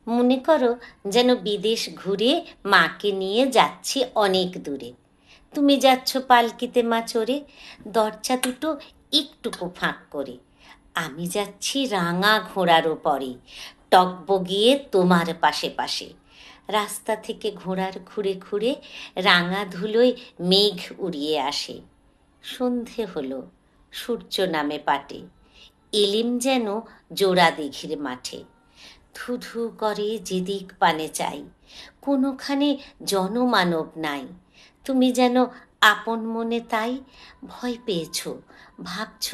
মনে করো যেন বিদেশ ঘুরে মাকে নিয়ে যাচ্ছি অনেক দূরে। তুমি যাচ্ছ পালকিতে মা চড়ে, দরজা দুটো একটুকু ফাঁক করে। আমি যাচ্ছি রাঙা ঘোড়ার ওপরে, টগবগিয়ে তোমার পাশে পাশে। রাস্তা থেকে ঘোড়ার খুঁড়ে খুঁড়ে রাঙা ধুলোয় মেঘ উড়িয়ে আসে। সন্ধে হলো, সূর্য নামে পাটে, এলিম যেন জোড়া দিঘির মাঠে। ধুধু করে যেদিক পানে চাই, কোনোখানে জনমানব নাই। তুমি যেন আপন মনে তাই ভয় পেয়েছ, ভাবছ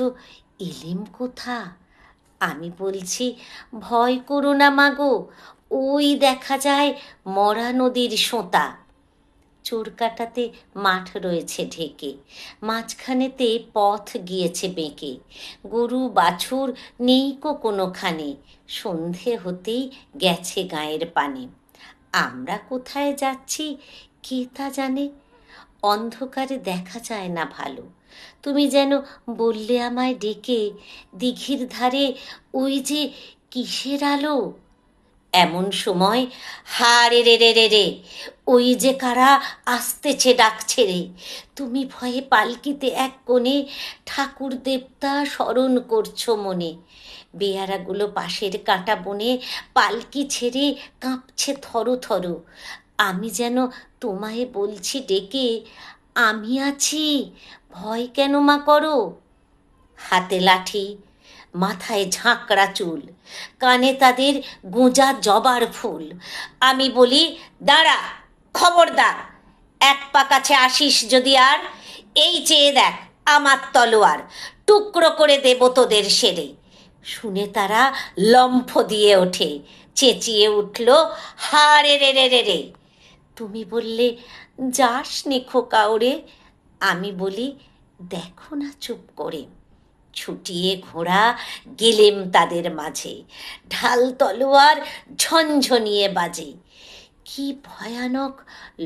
এলিম কোথা। আমি বলছি ভয় করো না মাগো, ওই দেখা যায় মরা নদীর সোঁতা। চোরকাটাতে মাঠ রয়েছে ঢেকে, মাঝখানেতে পথ গিয়েছে বেঁকে। গরু বাছুর নেইকো কোনোখানে, সন্ধে হতেই গেছে গায়ের পানে। আমরা কোথায় যাচ্ছি কে তা জানে, অন্ধকারে দেখা যায় না ভালো। তুমি যেন বললে আমায় ডেকে, দিঘির ধারে ওই যে কিসের আলো। এমন সময় হারে রে রে রে রে, ওই যে কারা আসতেছে ডাকছে রে। তুমি ভয়ে পালকিতে এক কোণে ঠাকুর দেবতা স্মরণ করছো মনে। বেয়ারাগুলো পাশের কাঁটা বনে পালকি ছেড়ে কাঁপছে থরো থরো। আমি যেন তোমায় বলছি ডেকে, আমি আছি, ভয় কেন মা করো। হাতে লাঠি, মাথায় ঝাঁকড়া চুল, কানে তাদের গোঁজা জবার ফুল। আমি বলি দাঁড়া, খবরদার, এক পা কাছে আসিস যদি আর, এই চেয়ে দেখ আমার তলোয়ার, টুকরো করে দেব তোদের সেরে। শুনে তারা লম্ফ দিয়ে ওঠে, চেঁচিয়ে উঠল হারে রে রে রে রে। তুমি বললে যাস নি খোকা ওরে। আমি বলি দেখো না চুপ করে। ছুটিয়ে ঘোড়া গেলেম তাদের মাঝে, ঢাল তলোয়ার ঝনঝনিয়ে বাজে। কি ভয়ানক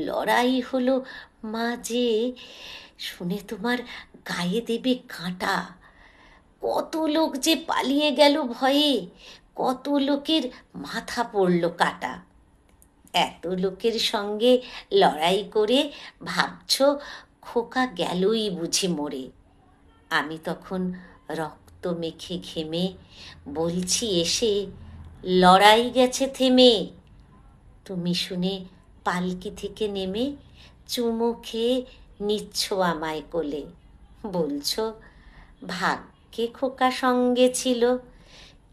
লড়াই হলো মাঝে, শুনে তোমার গায়ে দেবে কাঁটা। কত লোক যে পালিয়ে গেল ভয়ে, কত লোকের মাথা পড়ল কাটা। এত লোকের সঙ্গে লড়াই করে ভাবছ খোকা গেলই বুঝি মরে। আমি তখন রক্ত মেখে ঘেমে বলছি এসে, লড়াই গেছে থেমে। তুমি শুনে পালকি থেকে নেমে চুমু খেয়ে নিচ্ছ আমায় কোলে, বলছো ভাগ্যে খোকা সঙ্গে ছিল,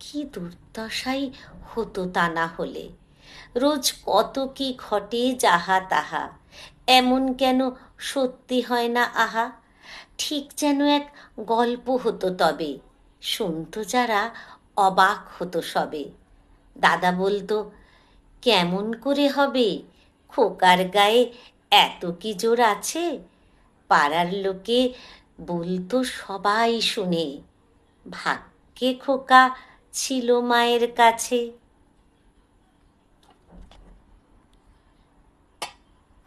কি দুর্দশাই হতো তা না হলে। রোজ কত কি ঘটে যাহা তাহা, এমন কেন সত্যি হয় না আহা। ঠিক যেন এক গল্প হতো তবে, শুনতো যারা অবাক হতো সবে। দাদা বলতো কেমন করে হবে, খোকার গায়ে এত কি জোর আছে। পাড়ার লোকে বলতো সবাই শুনে, ভাগ্যে খোকা ছিল মায়ের কাছে।